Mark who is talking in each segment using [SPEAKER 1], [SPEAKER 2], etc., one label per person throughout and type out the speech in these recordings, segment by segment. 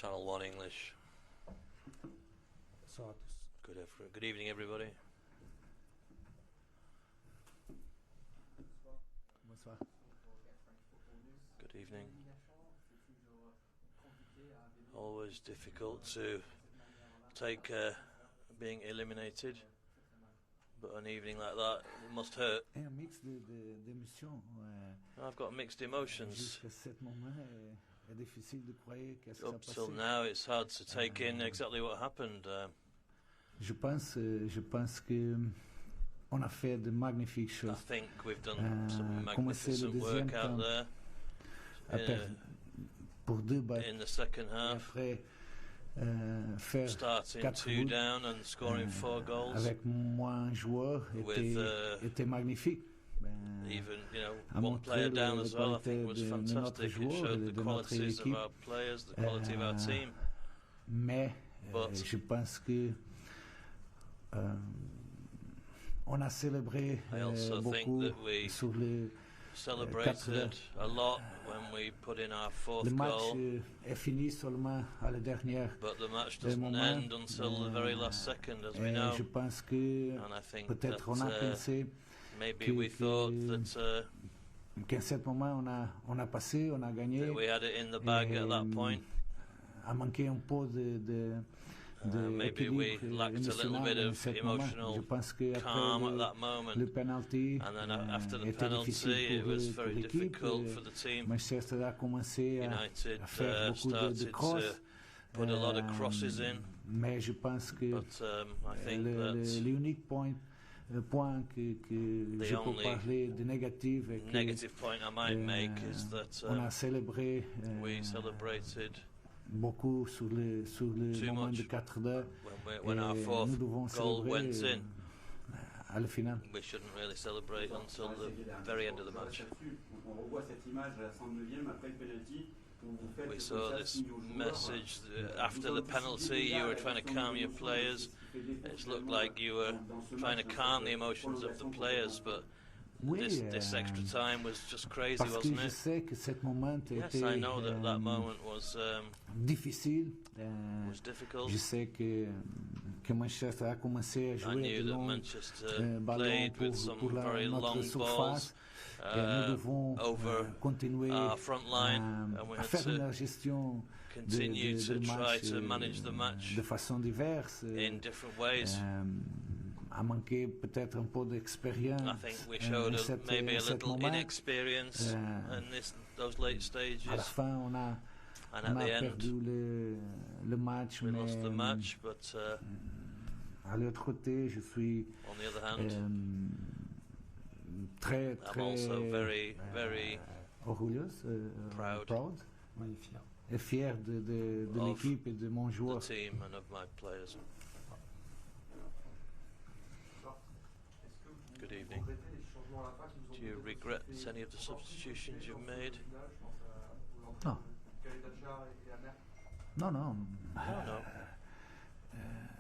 [SPEAKER 1] Channel 1 English. Good evening, everybody. Good evening. Always difficult to take being eliminated, but an evening like that, it must hurt. I've got mixed emotions. Up till now, it's hard to take in exactly what happened.
[SPEAKER 2] Je pense que on a fait de magnifiques choses.
[SPEAKER 1] I think we've done some magnificent work out there in the second half. Starting 2 down and scoring 4 goals
[SPEAKER 2] avec moins joueurs était magnifique.
[SPEAKER 1] Even, one player down as well, I think was fantastic. It showed the qualities of our players, the quality of our team.
[SPEAKER 2] Mais je pense que on a célébré beaucoup sur le
[SPEAKER 1] celebrated a lot when we put in our 4th goal.
[SPEAKER 2] Le match est fini seulement à la dernière.
[SPEAKER 1] But the match doesn't end until the very last second, as we know.
[SPEAKER 2] Je pense que peut-être on a pensé
[SPEAKER 1] maybe we thought that
[SPEAKER 2] qu'à ce moment on a passé, on a gagné.
[SPEAKER 1] We had it in the bag at that point.
[SPEAKER 2] A manqué un peu de
[SPEAKER 1] maybe we lacked a little bit of emotional calm at that moment, and then after the penalty it was very difficult for the team.
[SPEAKER 2] Manchester a commencé
[SPEAKER 1] United
[SPEAKER 2] à faire beaucoup de
[SPEAKER 1] to put a lot of crosses in,
[SPEAKER 2] mais je pense que
[SPEAKER 1] I think
[SPEAKER 2] l'unique point que je peux parler de négatif est que
[SPEAKER 1] negative point I might make is that
[SPEAKER 2] on a célébré
[SPEAKER 1] we celebrated
[SPEAKER 2] beaucoup sur le moment de 4-2
[SPEAKER 1] when our 4th goal went in.
[SPEAKER 2] À la finale.
[SPEAKER 1] We shouldn't really celebrate until the very end of the match. We saw this message after the penalty. You were trying to calm your players. It looked like you were trying to calm the emotions of the players, but this extra time was just crazy, wasn't it? Yes, I know that moment was
[SPEAKER 2] difficile.
[SPEAKER 1] Was difficult.
[SPEAKER 2] Je sais que Manchester a commencé à jouer
[SPEAKER 1] I knew that Manchester played with some very long balls over our front line, and we had to continue to try to manage the match
[SPEAKER 2] de façon diverse.
[SPEAKER 1] In different ways.
[SPEAKER 2] A manqué peut-être un peu d'expérience.
[SPEAKER 1] I think we showed maybe a little inexperience in those late stages.
[SPEAKER 2] À la fin, on a perdu le match.
[SPEAKER 1] We lost the match, but
[SPEAKER 2] à l'autre côté, je suis
[SPEAKER 1] on the other hand,
[SPEAKER 2] très
[SPEAKER 1] I'm also very
[SPEAKER 2] orgulleuse,
[SPEAKER 1] proud
[SPEAKER 2] et fier de l'équipe et de mon joueur.
[SPEAKER 1] The team and of my players. Good evening. Do you regret any of the substitutions you've made?
[SPEAKER 2] No. No.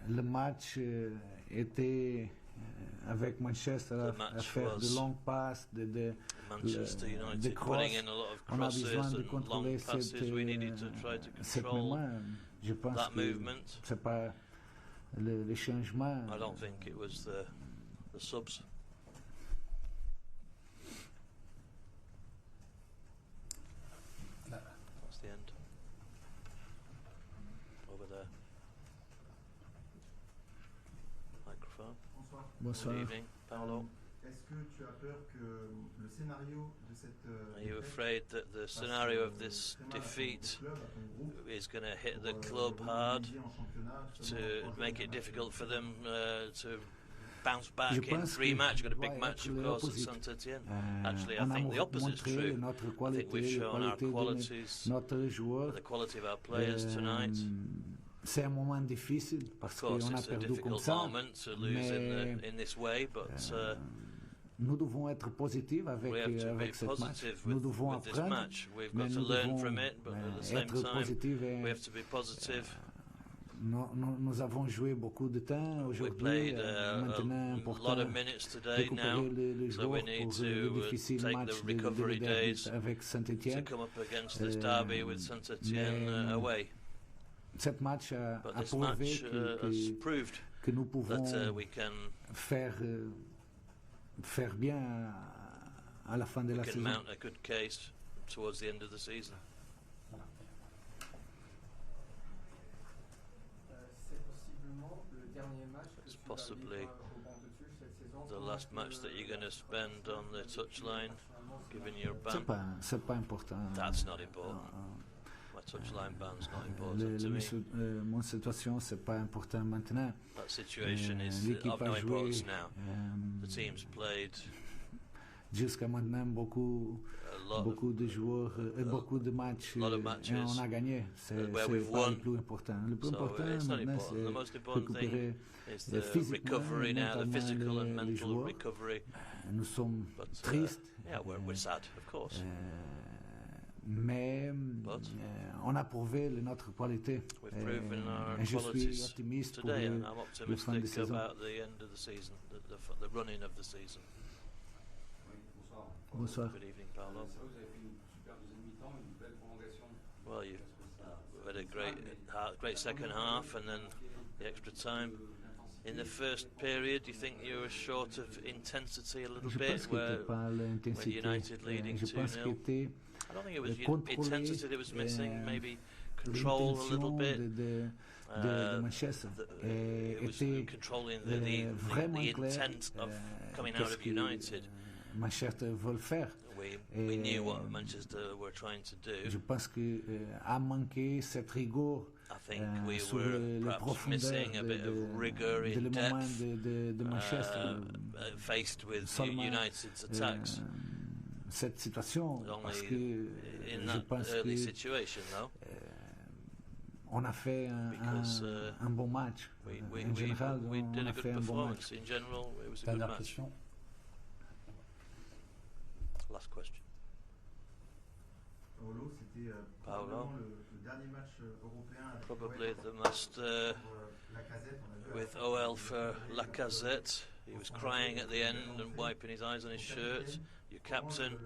[SPEAKER 2] Le match était avec Manchester à faire de longues passes,
[SPEAKER 1] Manchester United putting in a lot of crosses and long passes. We needed to try to control that movement.
[SPEAKER 2] C'est pas le changement.
[SPEAKER 1] I don't think it was the subs. That's the end. Over there. Microphone.
[SPEAKER 2] Bonsoir.
[SPEAKER 1] Good evening, Paolo.
[SPEAKER 3] Est-ce que tu as peur que le scénario de cette
[SPEAKER 1] Are you afraid that the scenario of this defeat is going to hit the club hard, to make it difficult for them to bounce back in 3 matches? Got a big match, of course, at Saint-Etienne. Actually, I think the opposite's true. I think we've shown our qualities, the quality of our players tonight.
[SPEAKER 2] C'est un moment difficile parce qu'on a perdu comme ça.
[SPEAKER 1] In this way, but
[SPEAKER 2] nous devons être positifs avec ce match. Nous devons apprendre, mais nous devons être positifs. Nous avons joué beaucoup de temps aujourd'hui. Maintenant, important récupérer les joueurs pour le difficile match de derby avec Saint-Etienne. Cette match a prouvé que nous pouvons faire bien à la fin de la saison.
[SPEAKER 1] Towards the end of the season. It's possibly the last match that you're going to spend on the touchline, given your ban.
[SPEAKER 2] C'est pas important.
[SPEAKER 1] That's not important. My touchline ban's not important to me.
[SPEAKER 2] Mon situation, c'est pas important maintenant.
[SPEAKER 1] That situation is of no importance now. The team's played.
[SPEAKER 2] Jusqu'à maintenant, beaucoup de joueurs et beaucoup de matchs, et on a gagné. C'est pas le plus important. Le plus important maintenant, c'est récupérer physiquement et mentalement les joueurs. Nous sommes tristes, mais on a prouvé notre qualité. Et je suis optimiste pour le fin de saison. Bonsoir.
[SPEAKER 1] Good evening, Paolo. Well, you've had a great second half, and then the extra time. In the first period, do you think you were short of intensity a little bit, where United leading 2-0? I don't think it was intensity that was missing. Maybe control a little bit.
[SPEAKER 2] De Manchester
[SPEAKER 1] it was controlling the intent of coming out of United.
[SPEAKER 2] Manchester veut faire.
[SPEAKER 1] We knew what Manchester were trying to do.
[SPEAKER 2] Je pense que a manqué cette rigueur sur la profondeur de moment de Manchester.
[SPEAKER 1] Faced with United's attacks.
[SPEAKER 2] Cette situation, parce que je pense que on a fait un bon match. En général, on a fait un bon match.
[SPEAKER 4] Dernière question.
[SPEAKER 1] Last question.
[SPEAKER 3] Paolo, c'était le dernier match européen avec
[SPEAKER 1] probably the most with OL for Lacazette. He was crying at the end and wiping his eyes on his shirt. Your captain.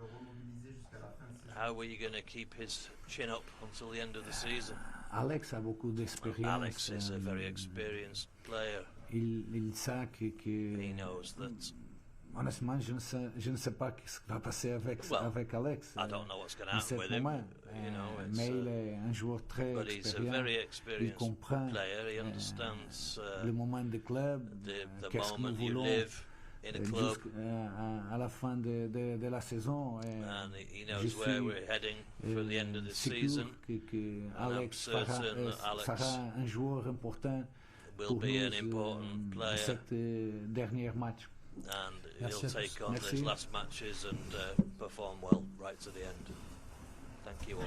[SPEAKER 1] How were you going to keep his chin up until the end of the season?
[SPEAKER 2] Alex a beaucoup d'expérience.
[SPEAKER 1] Alex is a very experienced player.
[SPEAKER 2] Il sait que
[SPEAKER 1] he knows that.
[SPEAKER 2] Honnêtement, je ne sais pas ce qui va passer avec Alex.
[SPEAKER 1] I don't know what's going to happen with him.
[SPEAKER 2] Mais il est un joueur très expérimenté. Il comprend le moment du club, qu'est-ce que nous voulons jusqu'à la fin de la saison. Je suis sûr que Alex sera un joueur important pour nous cette dernière match.
[SPEAKER 1] And he'll take on his last matches and perform well right to the end. Thank you all.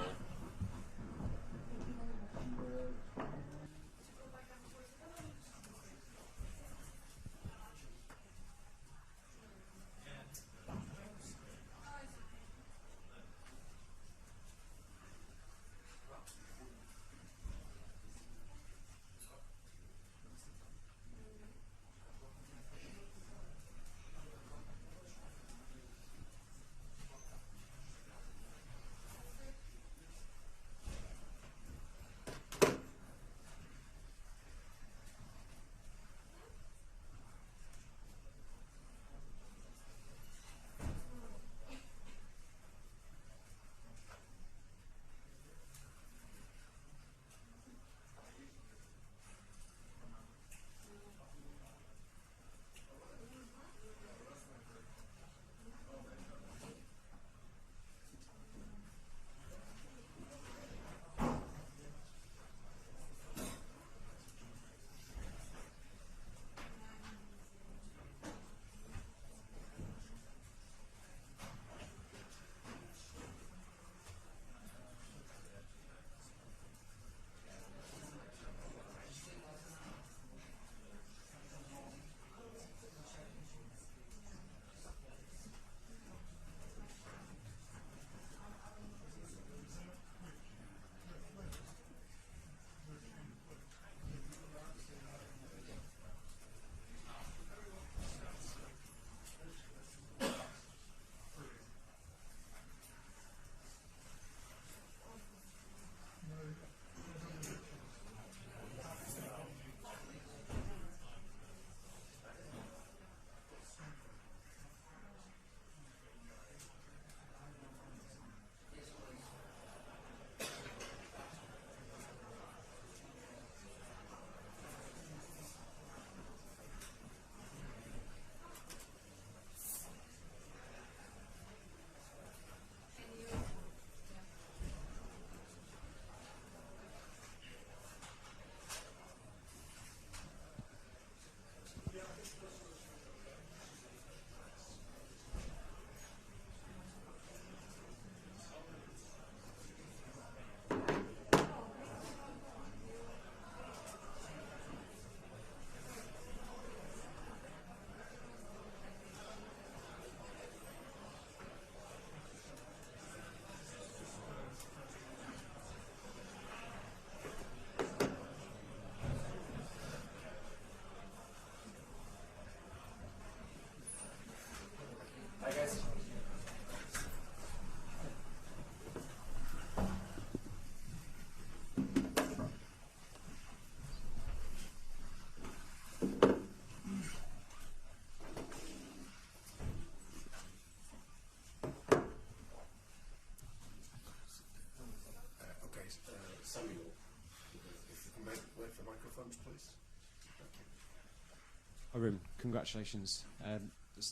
[SPEAKER 5] Arun, congratulations.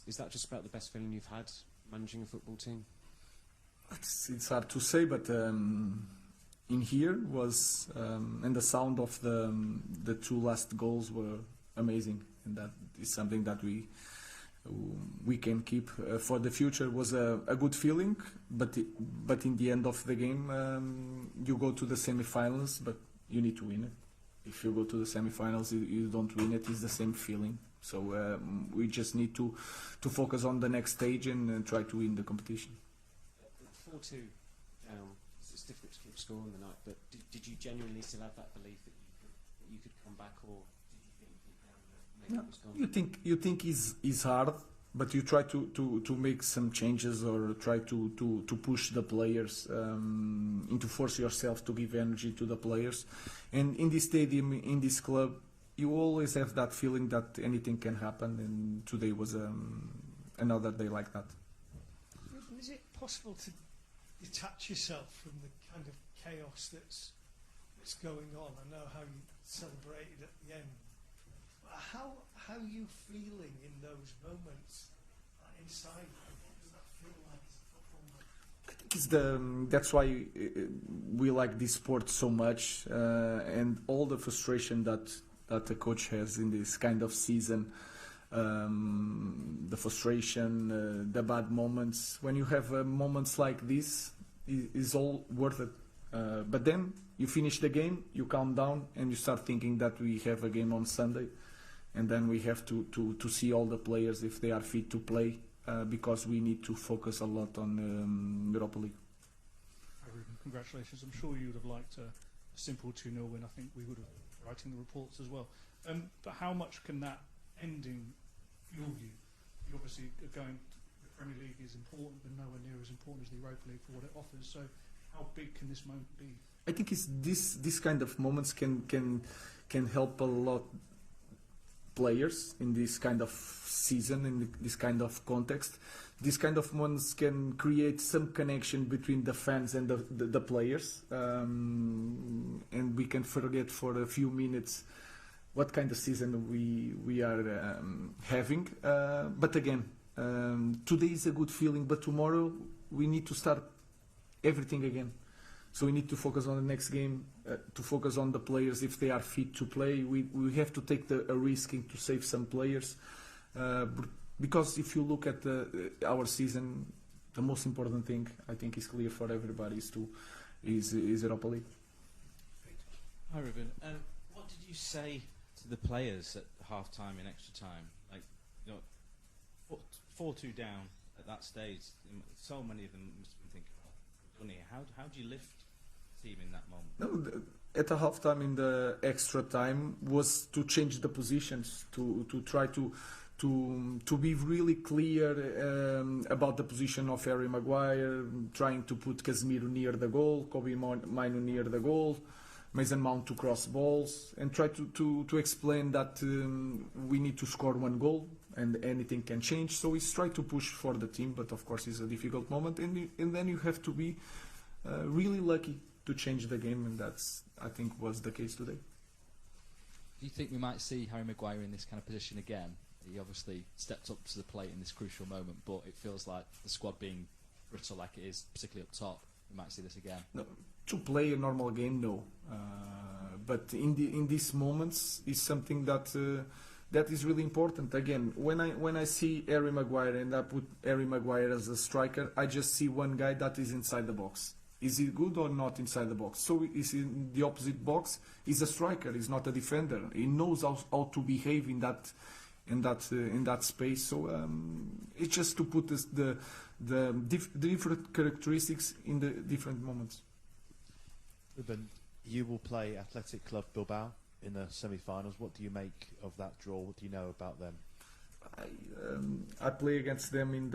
[SPEAKER 5] Is that just about the best feeling you've had managing a football team?
[SPEAKER 6] It's hard to say, but in here was and the sound of the two last goals were amazing, and that is something that we can keep for the future. It was a good feeling, but in the end of the game, you go to the semi-finals, but you need to win it. If you go to the semi-finals, you don't win it. It's the same feeling. So we just need to focus on the next stage and try to win the competition.
[SPEAKER 5] 4-2 down. It's difficult to keep score on the night, but did you genuinely still have that belief that you could come back, or did you think maybe it was gone?
[SPEAKER 6] You think it's hard, but you try to make some changes or try to push the players and to force yourself to give energy to the players. And in this stadium, in this club, you always have that feeling that anything can happen, and today was another day like that.
[SPEAKER 7] Is it possible to detach yourself from the kind of chaos that's going on? I know how you celebrated at the end. How are you feeling in those moments inside? What does that feel like as a football match?
[SPEAKER 6] I think it's that's why we like this sport so much, and all the frustration that the coach has in this kind of season, the frustration, the bad moments. When you have moments like this, is all worth it. But then you finish the game, you calm down, and you start thinking that we have a game on Sunday, and then we have to see all the players if they are fit to play, because we need to focus a lot on Europa League.
[SPEAKER 8] Congratulations. I'm sure you would have liked a simple 2-0 win. I think we would have, writing the reports as well. But how much can that ending fuel you? You obviously are going, the Premier League is important, but nowhere near as important as the Europa League for what it offers. So how big can this moment be?
[SPEAKER 6] I think it's this kind of moments can help a lot players in this kind of season, in this kind of context. These kind of moments can create some connection between the fans and the players, and we can forget for a few minutes what kind of season we are having. But again, today is a good feeling, but tomorrow we need to start everything again. So we need to focus on the next game, to focus on the players if they are fit to play. We have to take a risk to save some players, because if you look at our season, the most important thing I think is clear for everybody is Europa League.
[SPEAKER 9] Hi Ruben, what did you say to the players at half time in extra time? Like, 4-2 down at that stage, so many of them must have been thinking, how do you lift the team in that moment?
[SPEAKER 6] No, at the half time in the extra time was to change the positions, to try to be really clear about the position of Harry Maguire, trying to put Casemiro near the goal, Kobe Mainoo near the goal, Mason Mount to cross balls, and try to explain that we need to score one goal and anything can change. So we try to push for the team, but of course it's a difficult moment, and then you have to be really lucky to change the game, and that's, I think, was the case today.
[SPEAKER 10] Do you think we might see Harry Maguire in this kind of position again? He obviously stepped up to the plate in this crucial moment, but it feels like the squad being brittle like it is, particularly up top, we might see this again.
[SPEAKER 6] No, to play a normal game, no. But in these moments is something that is really important. Again, when I see Harry Maguire and I put Harry Maguire as a striker, I just see one guy that is inside the box. Is he good or not inside the box? So is in the opposite box. He's a striker. He's not a defender. He knows how to behave in that space. So it's just to put the different characteristics in the different moments.
[SPEAKER 11] Ruben, you will play Athletic Club Bilbao in the semi-finals. What do you make of that draw? What do you know about them?
[SPEAKER 6] I play against them in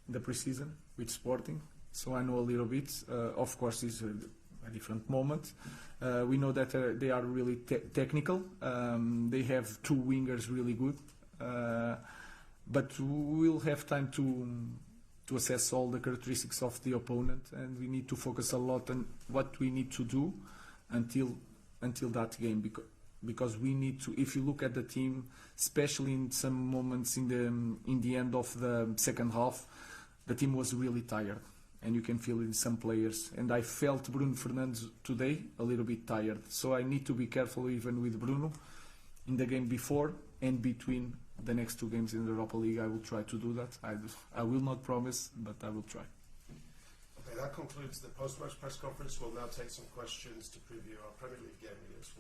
[SPEAKER 6] the pre-season with Sporting, so I know a little bit. Of course, it's a different moment. We know that they are really technical. They have two wingers really good, but we'll have time to assess all the characteristics of the opponent, and we need to focus a lot on what we need to do until that game, because we need to. If you look at the team, especially in some moments in the end of the second half, the team was really tired, and you can feel it in some players. And I felt Bruno Fernandes today a little bit tired, so I need to be careful even with Bruno in the game before and between the next two games in the Europa League. I will try to do that. I will not promise, but I will try.
[SPEAKER 12] Okay, that concludes the post-match press conference. We'll now take some questions to preview our Premier League game against